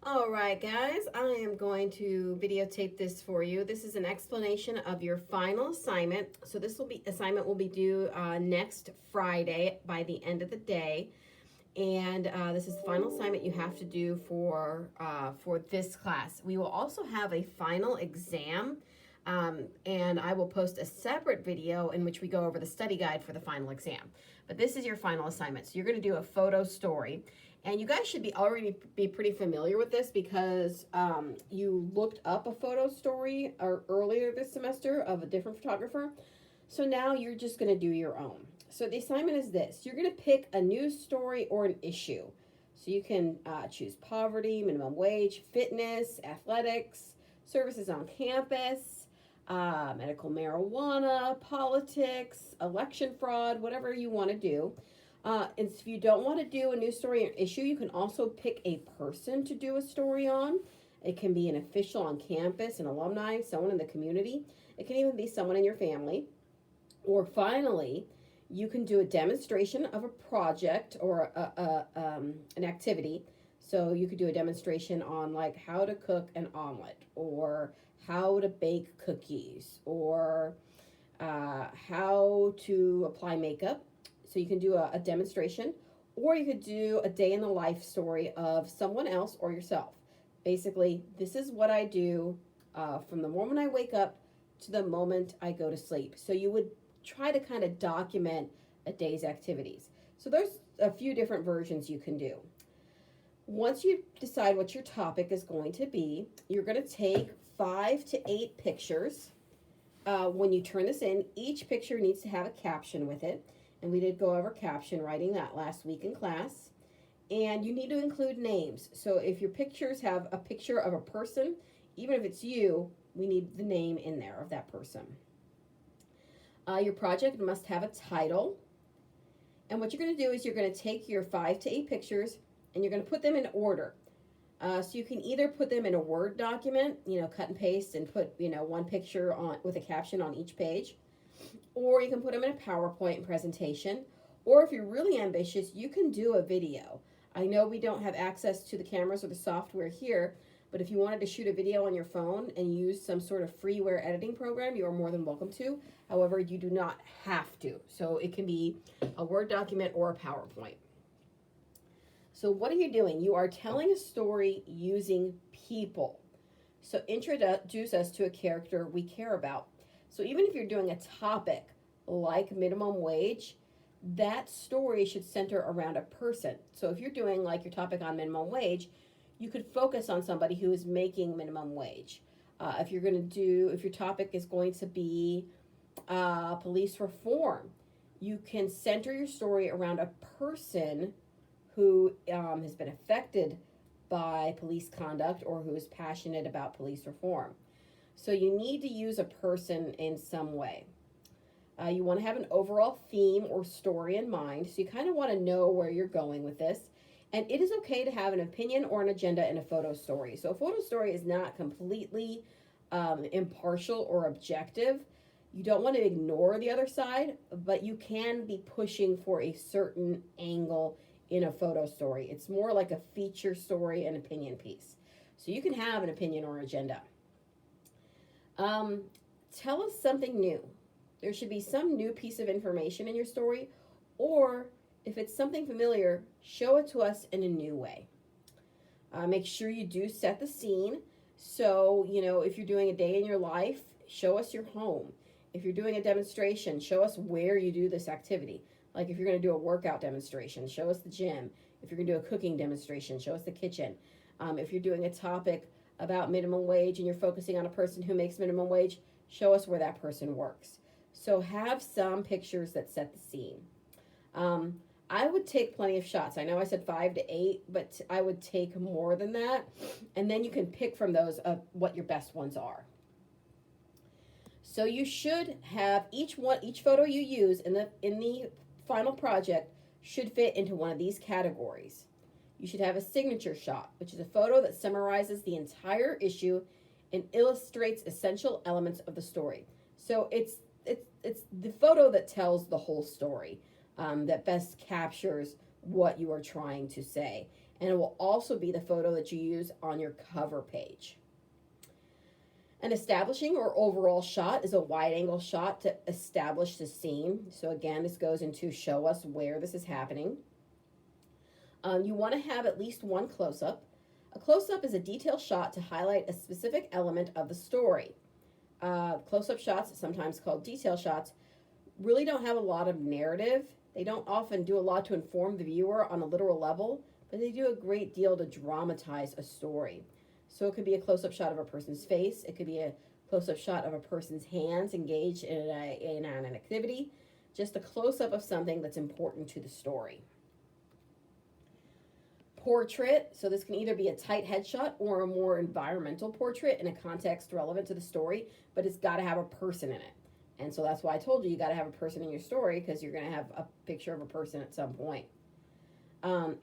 All right, guys, I am going to videotape this for you. This is an explanation of your final assignment. So this assignment will be due next Friday by the end of the day. And this is the final assignment you have to do for this class. We will also have a final exam, and I will post a separate video in which we go over the study guide for the final exam. But this is your final assignment. So you're going to do a photo story. And you guys should already be pretty familiar with this because you looked up a photo story earlier this semester of a different photographer. So now you're just going to do your own. So the assignment is this. You're going to pick a news story or an issue. So you can choose poverty, minimum wage, fitness, athletics, services on campus, medical marijuana, politics, election fraud, whatever you want to do. And if you don't want to do a news story or issue, you can also pick a person to do a story on. It can be an official on campus, an alumni, someone in the community. It can even be someone in your family. Or finally, you can do a demonstration of a project or an activity. So you could do a demonstration on like how to cook an omelet or how to bake cookies or how to apply makeup. So you can do a demonstration, or you could do a day in the life story of someone else or yourself. Basically, this is what I do from the moment I wake up to the moment I go to sleep. So you would try to kind of document a day's activities. So there's a few different versions you can do. Once you decide what your topic is going to be, you're going to take 5 to 8 pictures. When you turn this in, each picture needs to have a caption with it. And we did go over caption writing that last week in class. And you need to include names. So if your pictures have a picture of a person, even if it's you, we need the name in there of that person. Your project must have a title. And what you're going to do is you're going to take your 5 to 8 pictures and you're going to put them in order. So you can either put them in a Word document, cut and paste and put, one picture on with a caption on each page. Or you can put them in a PowerPoint presentation. Or if you're really ambitious, you can do a video. I know we don't have access to the cameras or the software here, but if you wanted to shoot a video on your phone and use some sort of freeware editing program, you are more than welcome to. However, you do not have to. So it can be a Word document or a PowerPoint. So what are you doing? You are telling a story using people. So introduce us to a character we care about. So even if you're doing a topic like minimum wage, that story should center around a person. So if you're doing like your topic on minimum wage, you could focus on somebody who is making minimum wage. If your topic is going to be police reform, you can center your story around a person who has been affected by police conduct or who is passionate about police reform. So you need to use a person in some way. You want to have an overall theme or story in mind. So you kind of want to know where you're going with this. And it is okay to have an opinion or an agenda in a photo story. So a photo story is not completely impartial or objective. You don't want to ignore the other side, but you can be pushing for a certain angle in a photo story. It's more like a feature story and opinion piece. So you can have an opinion or agenda. Tell us something new. There should be some new piece of information in your story, or if it's something familiar, show it to us in a new way. Make sure you do set the scene. So, if you're doing a day in your life, show us your home. If you're doing a demonstration, show us where you do this activity. Like if you're going to do a workout demonstration, show us the gym. If you're going to do a cooking demonstration, show us the kitchen. If you're doing a topic about minimum wage and you're focusing on a person who makes minimum wage, show us where that person works. So have some pictures that set the scene. I would take plenty of shots. I know I said 5 to 8, but I would take more than that. And then you can pick from those of what your best ones are. So you should have each photo you use in the final project should fit into one of these categories. You should have a signature shot, which is a photo that summarizes the entire issue and illustrates essential elements of the story. So it's the photo that tells the whole story, that best captures what you are trying to say. And it will also be the photo that you use on your cover page. An establishing or overall shot is a wide angle shot to establish the scene. So again, this goes into show us where this is happening. You want to have at least one close-up. A close-up is a detailed shot to highlight a specific element of the story. Close-up shots, sometimes called detail shots, really don't have a lot of narrative. They don't often do a lot to inform the viewer on a literal level, but they do a great deal to dramatize a story. So it could be a close-up shot of a person's face. It could be a close-up shot of a person's hands engaged in an activity. Just a close-up of something that's important to the story. Portrait. So this can either be a tight headshot or a more environmental portrait in a context relevant to the story, but it's got to have a person in it. And so that's why I told you got to have a person in your story, because you're going to have a picture of a person at some point.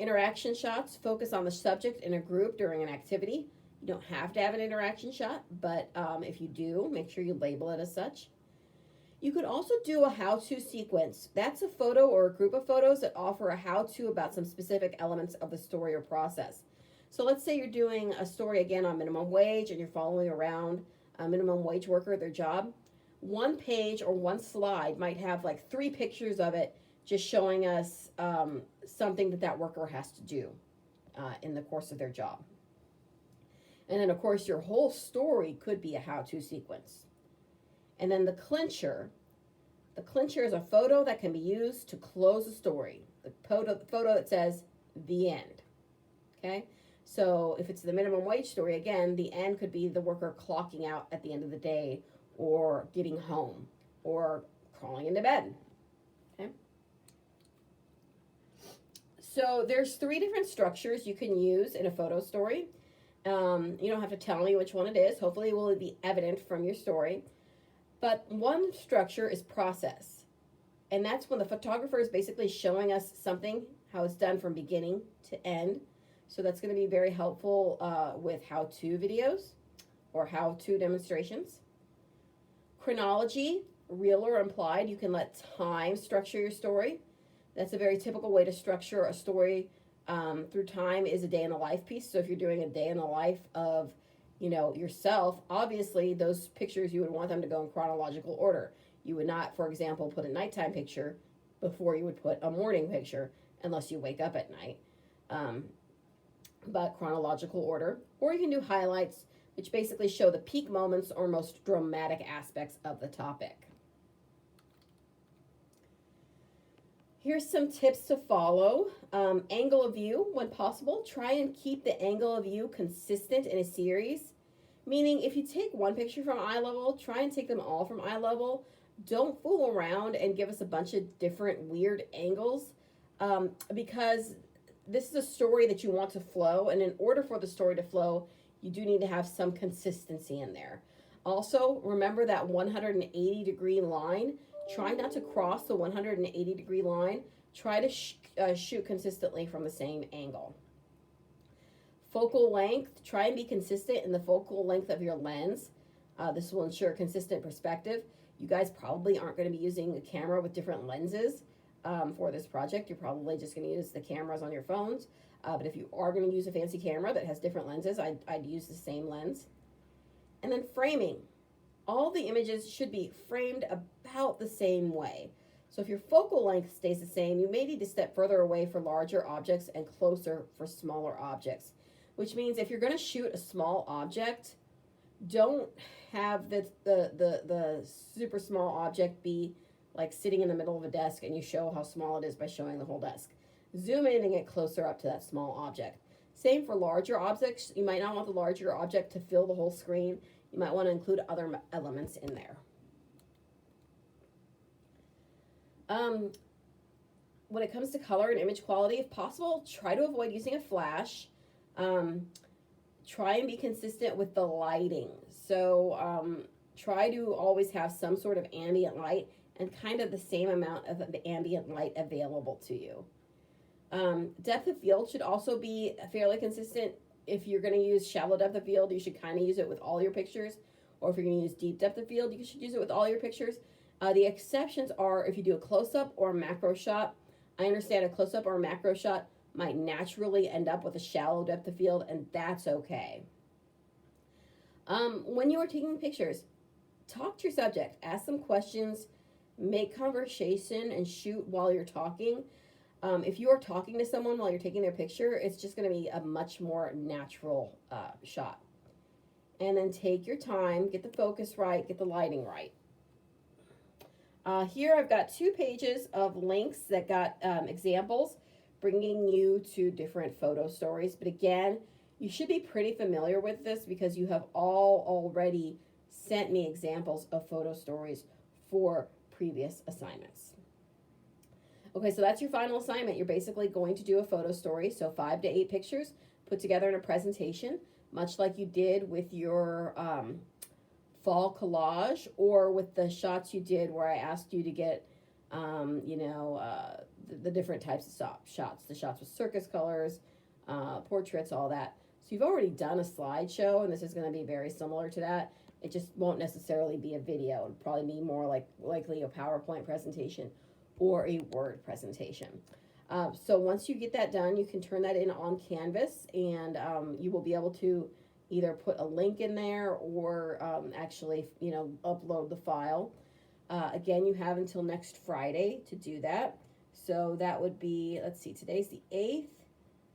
Interaction shots focus on the subject in a group during an activity. You don't have to have an interaction shot, but if you do, make sure you label it as such. You could also do a how-to sequence. That's a photo or a group of photos that offer a how-to about some specific elements of the story or process. So let's say you're doing a story again on minimum wage and you're following around a minimum wage worker at their job. One page or one slide might have like 3 pictures of it, just showing us something that worker has to do in the course of their job. And then, of course, your whole story could be a how-to sequence. And then the clincher. The clincher is a photo that can be used to close a story. The photo that says, the end. Okay? So if it's the minimum wage story, again, the end could be the worker clocking out at the end of the day, or getting home, or crawling into bed. Okay? So there's 3 different structures you can use in a photo story. You don't have to tell me which one it is. Hopefully it will be evident from your story. But one structure is process. And that's when the photographer is basically showing us something, how it's done from beginning to end. So that's going to be very helpful with how-to videos or how-to demonstrations. Chronology, real or implied. You can let time structure your story. That's a very typical way to structure a story through time, is a day in the life piece. So if you're doing a day in the life of, yourself, obviously those pictures, you would want them to go in chronological order. You would not, for example, put a nighttime picture before you would put a morning picture unless you wake up at night. But chronological order. Or you can do highlights, which basically show the peak moments or most dramatic aspects of the topic. Here's some tips to follow. Angle of view, when possible. Try and keep the angle of view consistent in a series. Meaning, if you take one picture from eye level, try and take them all from eye level. Don't fool around and give us a bunch of different weird angles, because this is a story that you want to flow. And in order for the story to flow, you do need to have some consistency in there. Also, remember that 180-degree line. Try not to cross the 180-degree line. Try to shoot consistently from the same angle. Focal length. Try and be consistent in the focal length of your lens. This will ensure consistent perspective. You guys probably aren't going to be using a camera with different lenses for this project. You're probably just going to use the cameras on your phones. But if you are going to use a fancy camera that has different lenses, I'd use the same lens. And then framing. All the images should be framed about the same way. So if your focal length stays the same, you may need to step further away for larger objects and closer for smaller objects. Which means if you're going to shoot a small object, don't have the super small object be like sitting in the middle of a desk and you show how small it is by showing the whole desk. Zoom in and get closer up to that small object. Same for larger objects. You might not want the larger object to fill the whole screen. You might want to include other elements in there. When it comes to color and image quality, if possible, try to avoid using a flash. Try and be consistent with the lighting. So try to always have some sort of ambient light and kind of the same amount of ambient light available to you. Depth of field should also be fairly consistent. If you're going to use shallow depth of field, you should kind of use it with all your pictures. Or if you're going to use deep depth of field, you should use it with all your pictures. The exceptions are if you do a close-up or a macro shot. I understand a close-up or a macro shot might naturally end up with a shallow depth of field, and that's okay. When you are taking pictures, talk to your subject, ask them questions, make conversation, and shoot while you're talking. If you are talking to someone while you're taking their picture, it's just going to be a much more natural shot. And then take your time, get the focus right, get the lighting right. Here I've got 2 pages of links that got examples bringing you to different photo stories. But again, you should be pretty familiar with this because you have all already sent me examples of photo stories for previous assignments. Okay, so that's your final assignment. You're basically going to do a photo story, so 5 to 8 pictures put together in a presentation, much like you did with your fall collage or with the shots you did where I asked you to get, the different types of shots, the shots with circus colors, portraits, all that. So you've already done a slideshow, and this is going to be very similar to that. It just won't necessarily be a video. It'll probably be more likely a PowerPoint presentation or a Word presentation. So once you get that done, you can turn that in on Canvas, and you will be able to either put a link in there or actually, upload the file. Again, you have until next Friday to do that. So that would be, let's see, today's the 8th.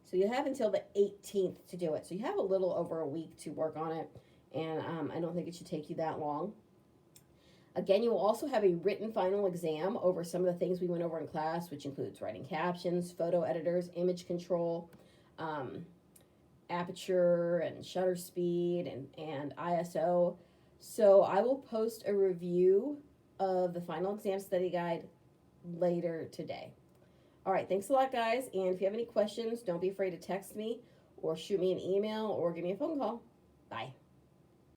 So you have until the 18th to do it. So you have a little over a week to work on it, and I don't think it should take you that long. Again, you will also have a written final exam over some of the things we went over in class, which includes writing captions, photo editors, image control, aperture and shutter speed, and ISO. So I will post a review of the final exam study guide later today. All right, thanks a lot, guys. And if you have any questions, don't be afraid to text me or shoot me an email or give me a phone call. Bye.